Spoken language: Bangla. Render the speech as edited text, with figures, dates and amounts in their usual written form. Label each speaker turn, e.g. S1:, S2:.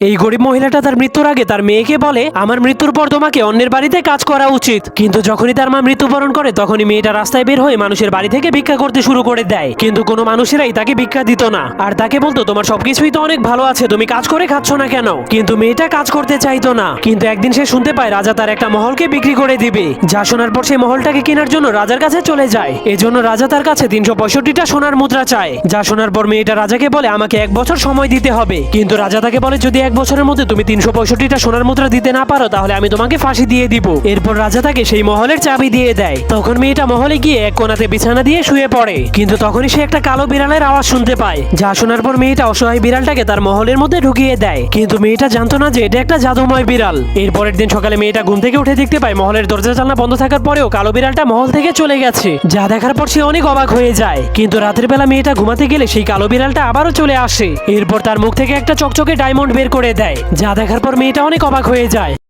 S1: এই গরিব মহিলাটা তার মৃত্যুর আগে তার মেয়েকে বলে, আমার মৃত্যুর পর তোমাকে অন্যের বাড়িতে কাজ করা উচিত। কিন্তু যখনই তার মা মৃত্যুবরণ করে তখনই মেয়েটা রাস্তায় বের হয়ে মানুষের বাড়ি থেকে ভিক্ষা করতে শুরু করে দেয়। কিন্তু কোনো মানুষেরাই তাকে ভিক্ষা দিত না, আর তাকে বলতো, তোমার সবকিছুই তো অনেক ভালো আছে, তুমি কাজ করে খাচ্ছ না কেন? কিন্তু মেয়েটা কাজ করতে চাইতো না। কিন্তু একদিন সে শুনতে পায় রাজা তার একটা মহলকে বিক্রি করে দিবে। যা শোনার পর সেই মহলটাকে কেনার জন্য রাজার কাছে চলে যায়। এজন্য রাজা তার কাছে 365টা সোনার মুদ্রা চায়। যা শোনার পর মেয়েটা রাজাকে বলে, আমাকে 1 বছর সময় দিতে হবে। কিন্তু রাজা তাকে বলে, যদি 1 বছরের মধ্যে তুমি 365টা সোনার মুদ্রা দিতে না পারো তাহলে আমি তোমাকে ফাঁসি দিয়ে দিব। এরপর রাজা তাকে সেই মহলের চাবি দিয়ে দেয়। তখন মেয়েটা মহলে গিয়ে এক কোণাতে বিছানা দিয়ে শুয়ে পড়ে। কিন্তু তখনই সে একটা কালো বিড়ালের আওয়াজ শুনতে পায়। যা শোনার পর মেয়েটা অসহায় বিড়ালটাকে তার মহলের মধ্যে ঢুকিয়ে দেয়। কিন্তু মেয়েটা জানতো না যে এটা একটা জাদুময় বিড়াল। এরপরের দিন সকালে মেয়েটা ঘুম থেকে উঠে দেখতে পায় মহলের দরজা জানলা বন্ধ থাকার পরেও কালো বিড়ালটা মহল থেকে চলে গেছে। যা দেখার পর সে অনেক অবাক হয়ে যায়। কিন্তু রাতের বেলা মেয়েটা ঘুমাতে গেলে সেই কালো বিড়ালটা আবারও চলে আসে। এরপর তার মুখ থেকে একটা চকচকে ডায়মন্ড বের করে দেয়। যা দেখার পর মেয়েটা অনেক অবাক হয়ে যায়।